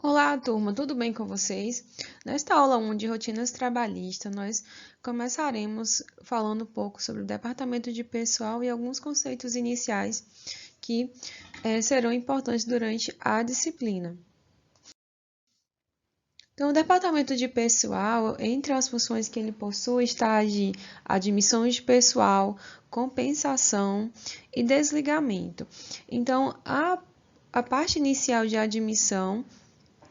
Olá, turma, tudo bem com vocês? Nesta aula 1 de rotinas trabalhistas, nós começaremos falando um pouco sobre o departamento de pessoal e alguns conceitos iniciais que serão importantes durante a disciplina. Então, o departamento de pessoal, entre as funções que ele possui, está a de admissão de pessoal, compensação e desligamento. Então, a parte inicial de admissão,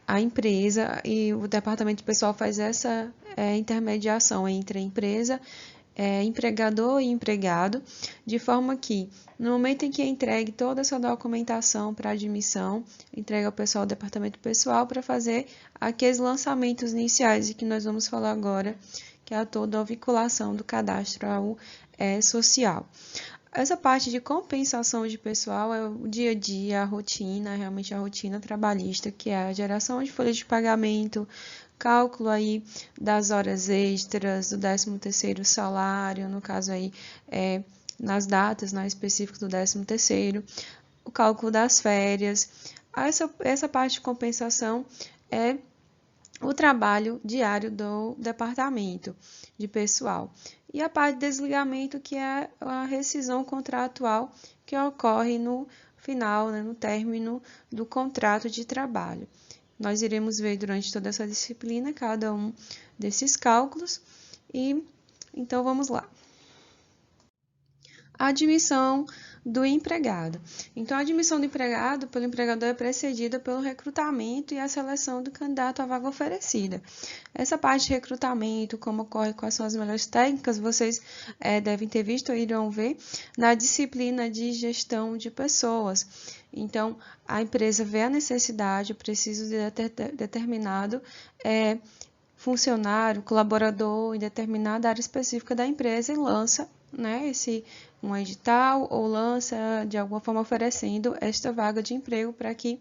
a empresa e o departamento de pessoal faz essa intermediação entre a empresa, empregador e empregado, de forma que, no momento em que entregue toda essa documentação para admissão, entrega ao pessoal do departamento pessoal para fazer aqueles lançamentos iniciais de que nós vamos falar agora, que é toda a vinculação do cadastro ao social. Essa parte de compensação de pessoal é o dia a dia, a rotina, realmente a rotina trabalhista, que é a geração de folha de pagamento, cálculo aí das horas extras, do 13º salário, no caso aí nas datas, específico do 13º, o cálculo das férias. Essa parte de compensação é o trabalho diário do departamento de pessoal. E a parte de desligamento, que é a rescisão contratual que ocorre no final, no término do contrato de trabalho. Nós iremos ver durante toda essa disciplina cada um desses cálculos e então vamos lá. A admissão do empregado. Então, a admissão do empregado pelo empregador é precedida pelo recrutamento e a seleção do candidato à vaga oferecida. Essa parte de recrutamento, como ocorre, quais são as melhores técnicas, vocês devem ter visto ou irão ver na disciplina de gestão de pessoas. Então, a empresa vê a necessidade, preciso de determinado funcionário, colaborador em determinada área específica da empresa e lança um edital ou lança de alguma forma oferecendo esta vaga de emprego para que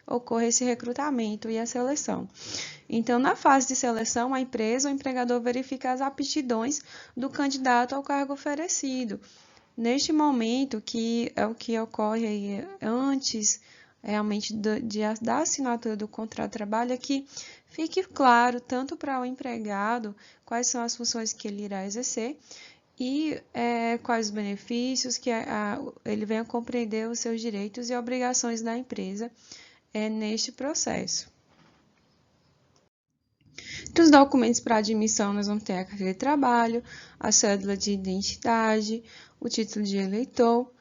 ocorra esse recrutamento e a seleção. Então, na fase de seleção, a empresa ou o empregador verifica as aptidões do candidato ao cargo oferecido. Neste momento, que é o que ocorre antes realmente da assinatura do contrato de trabalho, é que fique claro, tanto para o empregado, quais são as funções que ele irá exercer, e quais os benefícios, que ele venha compreender os seus direitos e obrigações da empresa neste processo. Entre os documentos para admissão, nós vamos ter a carteira de trabalho, a cédula de identidade, o título de eleitor,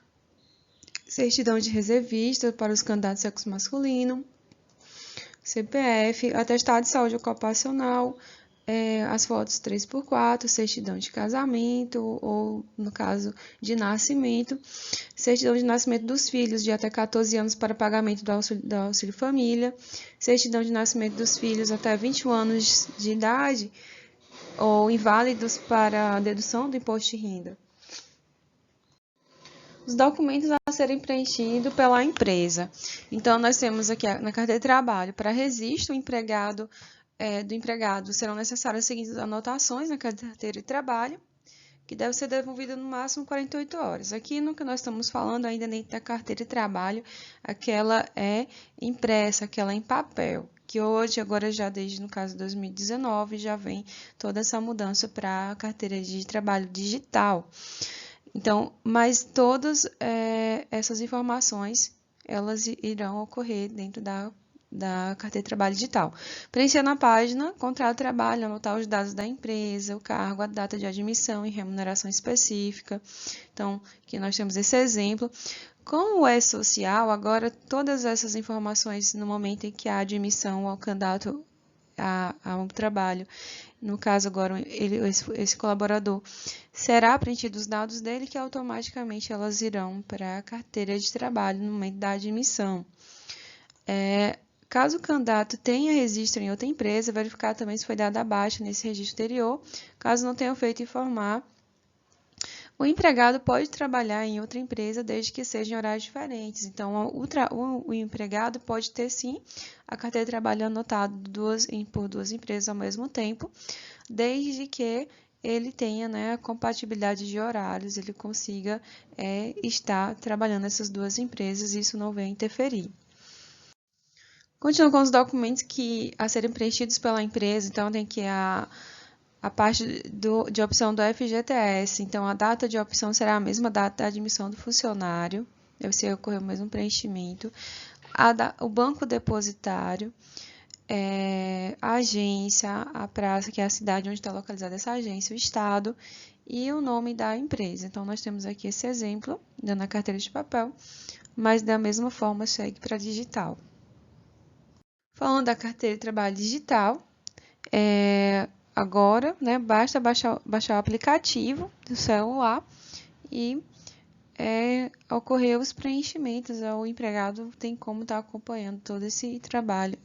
certidão de reservista para os candidatos sexo masculino, CPF, atestado de saúde ocupacional, as fotos 3x4, certidão de casamento ou, no caso, de nascimento, certidão de nascimento dos filhos de até 14 anos para pagamento do auxílio família, certidão de nascimento dos filhos até 21 anos de idade ou inválidos para dedução do imposto de renda. Os documentos a serem preenchidos pela empresa. Então, nós temos aqui na carteira de trabalho, para registro do empregado, serão necessárias as seguintes anotações na carteira de trabalho, que deve ser devolvida no máximo 48 horas. Aqui no que nós estamos falando, ainda dentro da carteira de trabalho, aquela é impressa, aquela é em papel, que hoje, agora já desde, no caso, 2019, já vem toda essa mudança para a carteira de trabalho digital. Então, mas todas essas informações, elas irão ocorrer dentro da carteira de trabalho digital. Preencher na página, contrato de trabalho, anotar os dados da empresa, o cargo, a data de admissão e remuneração específica. Então, aqui nós temos esse exemplo. Como é social, agora todas essas informações, no momento em que há admissão ao candidato ao trabalho, no caso agora esse colaborador, será preenchido os dados dele, que automaticamente elas irão para a carteira de trabalho no momento da admissão. Caso o candidato tenha registro em outra empresa, verificar também se foi dada baixa nesse registro anterior. Caso não tenha feito, informar. O empregado pode trabalhar em outra empresa desde que sejam horários diferentes. Então, o empregado pode ter, sim, a carteira de trabalho anotada por duas empresas ao mesmo tempo, desde que ele tenha a compatibilidade de horários, ele consiga estar trabalhando nessas duas empresas e isso não venha interferir. Continuo com os documentos a serem preenchidos pela empresa, então tem que a parte de opção do FGTS, então a data de opção será a mesma data da admissão do funcionário, deve ser ocorrer o mesmo preenchimento. O banco depositário, a agência, a praça, que é a cidade onde está localizada essa agência, o estado e o nome da empresa. Então, nós temos aqui esse exemplo, dando a carteira de papel, mas da mesma forma segue para digital. Falando da carteira de trabalho digital, agora, basta baixar o aplicativo do celular e ocorrer os preenchimentos. O empregado tem como estar acompanhando todo esse trabalho,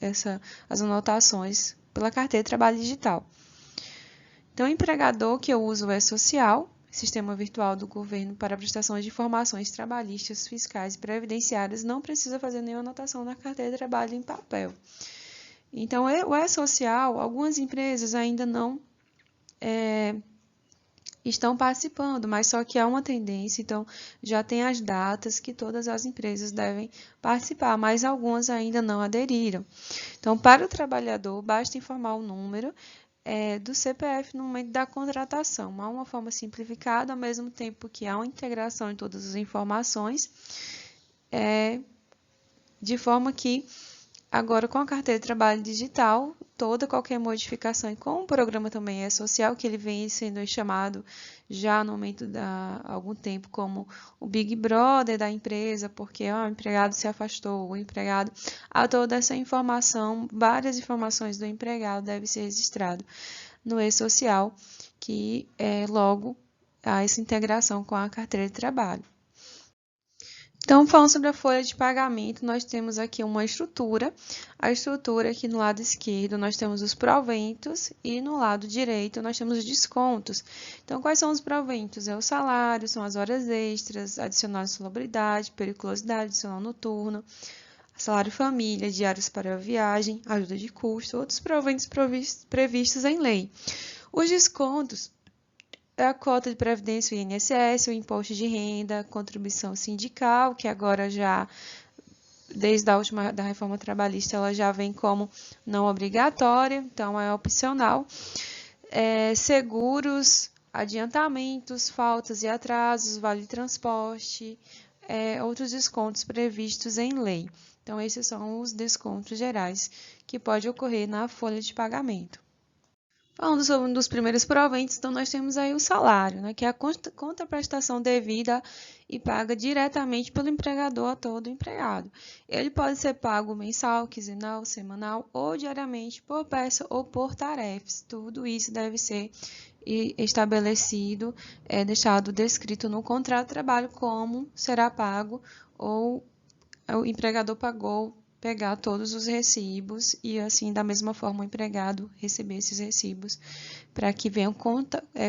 as anotações pela carteira de trabalho digital. Então, o empregador que eu uso é social, sistema virtual do governo para prestação de informações trabalhistas, fiscais e previdenciárias, não precisa fazer nenhuma anotação na carteira de trabalho em papel. Então, o E-Social, algumas empresas ainda não estão participando, mas só que há uma tendência, então já tem as datas que todas as empresas devem participar, mas algumas ainda não aderiram. Então, para o trabalhador, basta informar o número do CPF no momento da contratação. Há uma forma simplificada, ao mesmo tempo que há uma integração de todas as informações, de forma que agora, com a carteira de trabalho digital, qualquer modificação, e com o programa também é social, que ele vem sendo chamado já no momento há algum tempo como o Big Brother da empresa, porque o empregado se afastou, há toda essa informação, várias informações do empregado devem ser registradas no E-Social, que logo há essa integração com a carteira de trabalho. Então, falando sobre a folha de pagamento, nós temos aqui uma estrutura. A estrutura aqui no lado esquerdo nós temos os proventos e no lado direito nós temos os descontos. Então, quais são os proventos? É o salário, são as horas extras, adicional de salubridade, periculosidade, adicional noturno, salário família, diários para a viagem, ajuda de custo, outros proventos previstos em lei. Os descontos é a cota de previdência, o INSS, o imposto de renda, contribuição sindical, que agora já, desde a última da reforma trabalhista, ela já vem como não obrigatória, então é opcional. Seguros, adiantamentos, faltas e atrasos, vale de transporte, outros descontos previstos em lei. Então, esses são os descontos gerais que pode ocorrer na folha de pagamento. Falando sobre um dos primeiros proventos, então nós temos aí o salário, que é a contraprestação devida e paga diretamente pelo empregador a todo empregado. Ele pode ser pago mensal, quinzenal, semanal ou diariamente por peça ou por tarefas. Tudo isso deve ser estabelecido, deixado descrito no contrato de trabalho como será pago ou o empregador pegar todos os recibos e, assim, da mesma forma, o empregado receber esses recibos para que venham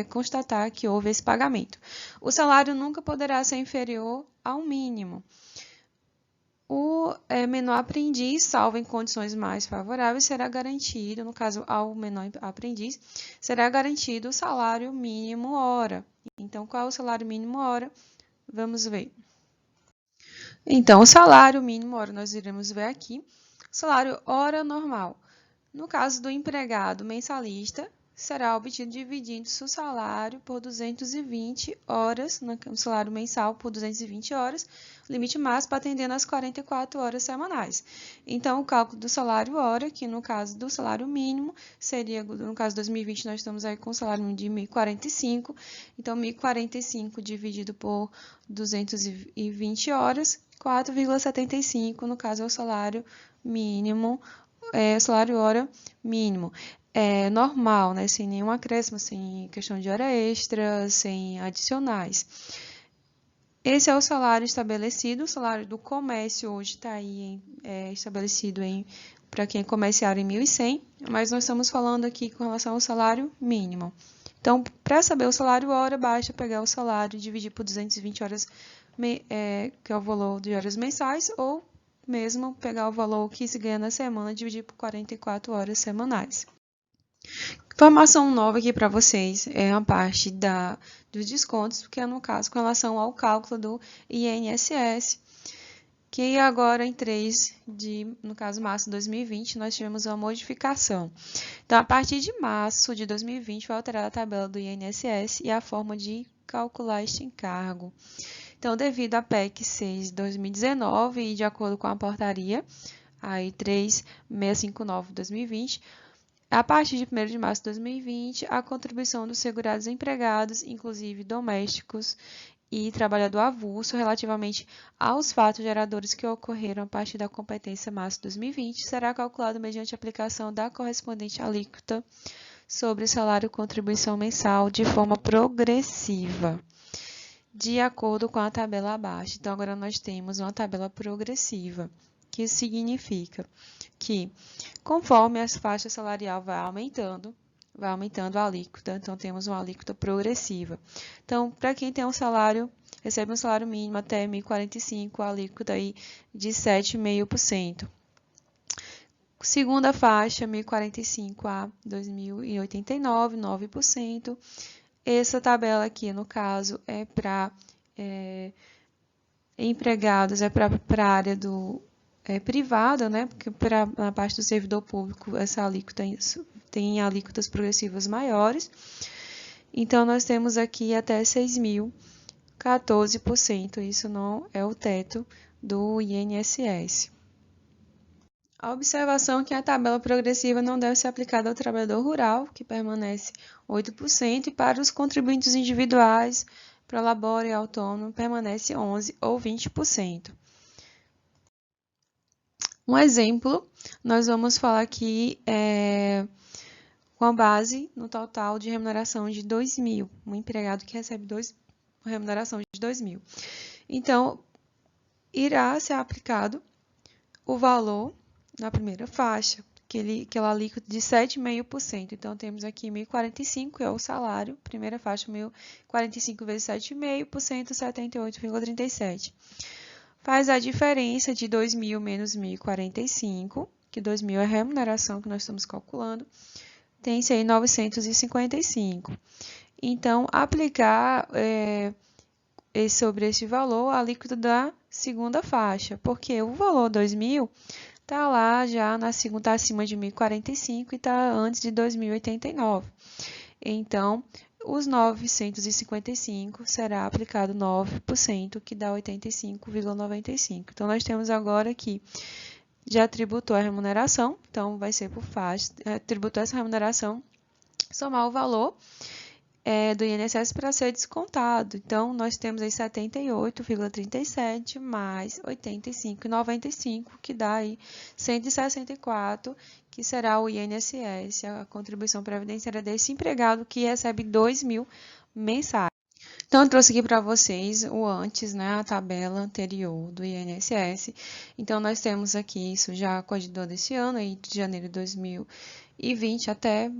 constatar que houve esse pagamento. O salário nunca poderá ser inferior ao mínimo. O menor aprendiz, salvo em condições mais favoráveis, será garantido, no caso, ao menor aprendiz, será garantido o salário mínimo hora. Então, qual é o salário mínimo hora? Vamos ver. Então, o salário mínimo hora nós iremos ver aqui. Salário hora normal. No caso do empregado mensalista, será obtido dividindo-se o salário por 220 horas, no salário mensal por 220 horas, limite máximo atendendo às 44 horas semanais. Então, o cálculo do salário hora, que no caso do salário mínimo, seria, no caso de 2020, nós estamos aí com o salário mínimo de 1.045, então 1.045 dividido por 220 horas, 4,75, no caso é o salário mínimo, salário hora mínimo. Normal, sem nenhum acréscimo, sem questão de hora extra, sem adicionais. Esse é o salário estabelecido, o salário do comércio hoje está aí estabelecido para quem é comerciário em 1.100, mas nós estamos falando aqui com relação ao salário mínimo. Então, para saber o salário hora, basta pegar o salário e dividir por 220 horas, que é o valor de horas mensais, ou mesmo pegar o valor que se ganha na semana e dividir por 44 horas semanais. Informação nova aqui para vocês é a parte dos descontos, que é no caso com relação ao cálculo do INSS. que agora em 3 no caso, março de 2020, nós tivemos uma modificação. Então, a partir de março de 2020, foi alterada a tabela do INSS e a forma de calcular este encargo. Então, devido à PEC 6 de 2019 e de acordo com a portaria aí 3659 de 2020, a partir de 1º de março de 2020, a contribuição dos segurados empregados, inclusive domésticos e trabalhador avulso, relativamente aos fatos geradores que ocorreram a partir da competência março de 2020, será calculado mediante aplicação da correspondente alíquota sobre o salário contribuição mensal de forma progressiva, de acordo com a tabela abaixo. Então, agora nós temos uma tabela progressiva, que significa que, conforme a faixa salarial vai aumentando a alíquota, então temos uma alíquota progressiva. Então, para quem tem um salário, recebe um salário mínimo até 1.045, a alíquota aí de 7,5%. Segunda faixa, 1.045 a 2.089, 9%. Essa tabela aqui, no caso, é para empregados, é para a área do privada, né? Porque na parte do servidor público, essa alíquota tem alíquotas progressivas maiores. Então, nós temos aqui até 6.000, 14%. Isso não é o teto do INSS. A observação é que a tabela progressiva não deve ser aplicada ao trabalhador rural, que permanece 8%, e para os contribuintes individuais, para labore e autônomo, permanece 11% ou 20%. Um exemplo, nós vamos falar aqui com a base no total de remuneração de 2.000, um empregado que recebe remuneração de 2.000. Então, irá ser aplicado o valor na primeira faixa, aquela alíquota de 7,5%. Então, temos aqui 1.045, é o salário, primeira faixa, 1.045 vezes 7,5%, 78,37. Faz a diferença de 2.000 menos 1.045, que 2.000 é a remuneração que nós estamos calculando, tem-se aí 955. Então, aplicar sobre este valor a alíquota da segunda faixa, porque o valor 2.000 está lá já na segunda, está acima de 1.045 e está antes de 2.089. Então, os 955 será aplicado 9%, que dá 85,95. Então, nós temos agora que já tributou a remuneração, então vai ser por faixa, tributou essa remuneração, somar o valor do INSS para ser descontado. Então, nós temos aí 78,37 mais 85,95, que dá aí 164, que será o INSS, a contribuição previdenciária desse empregado que recebe 2.000 mensais. Então, eu trouxe aqui para vocês o antes, né, a tabela anterior do INSS. Então, nós temos aqui isso já coadjudou desse ano, aí de janeiro de 2020 até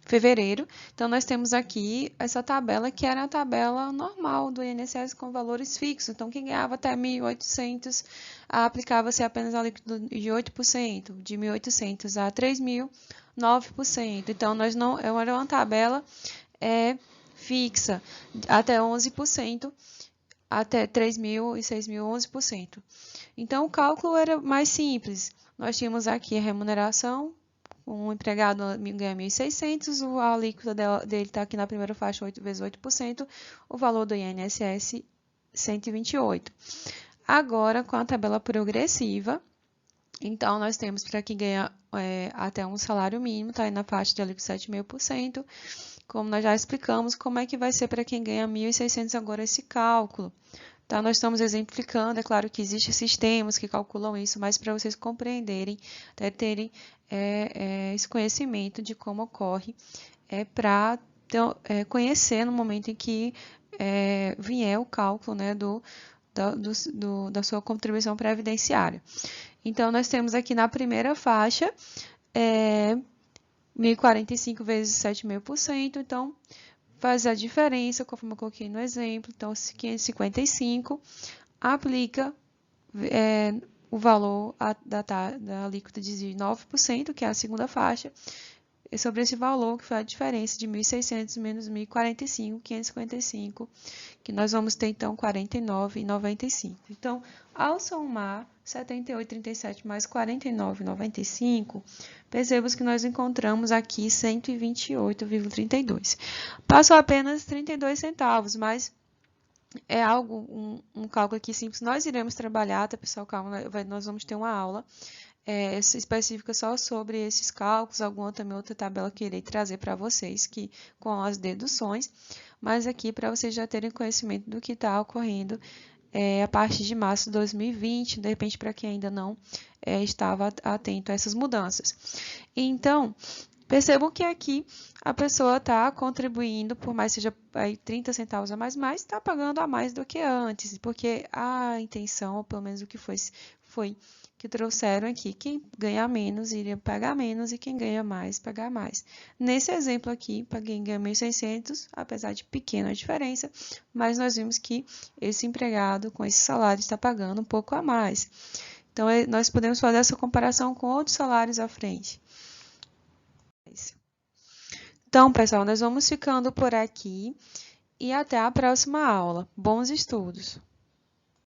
fevereiro. Então, nós temos aqui essa tabela que era a tabela normal do INSS com valores fixos. Então, quem ganhava até 1.800, aplicava-se apenas a alíquota de 8%, de 1.800 a 3.000, 9%. Então, nós não, era uma tabela fixa, até 11%, até 3.000 e 6.000, 11%. Então, o cálculo era mais simples. Nós tínhamos aqui a remuneração, um empregado ganha 1.600, a alíquota dele está aqui na primeira faixa, 8 vezes 8%, o valor do INSS, 128. Agora, com a tabela progressiva, então, nós temos para quem ganha até um salário mínimo, está aí na faixa de alíquota 7,5%, como nós já explicamos, como é que vai ser para quem ganha 1.600 agora esse cálculo. Então, nós estamos exemplificando, é claro que existem sistemas que calculam isso, mas para vocês compreenderem, terem esse conhecimento de como ocorre, para conhecer no momento em que vier o cálculo, né, da sua contribuição previdenciária. Então, nós temos aqui na primeira faixa 1.045 vezes 7,5%, então faz a diferença, conforme eu coloquei no exemplo. Então, 555 aplica o valor da alíquota de 9%, que é a segunda faixa, sobre esse valor, que foi a diferença de 1.600 menos 1.045, 555, que nós vamos ter, então, 49,95. Então, ao somar 78,37 mais 49,95, percebemos que nós encontramos aqui 128,32. Passou apenas 32 centavos, mas é algo, um cálculo aqui simples. Nós iremos trabalhar, tá, pessoal? Calma, nós vamos ter uma aula específica só sobre esses cálculos, alguma também outra tabela que irei trazer para vocês, que com as deduções, mas aqui para vocês já terem conhecimento do que está ocorrendo a partir de março de 2020, de repente para quem ainda não estava atento a essas mudanças. Então, percebam que aqui a pessoa está contribuindo, por mais seja aí 30 centavos a mais, está pagando a mais do que antes, porque a intenção, ou pelo menos o que foi que trouxeram aqui, quem ganha menos iria pagar menos e quem ganha mais, pagar mais. Nesse exemplo aqui, para quem ganha 1.600, apesar de pequena diferença, mas nós vimos que esse empregado com esse salário está pagando um pouco a mais. Então, nós podemos fazer essa comparação com outros salários à frente. Então, pessoal, nós vamos ficando por aqui e até a próxima aula. Bons estudos!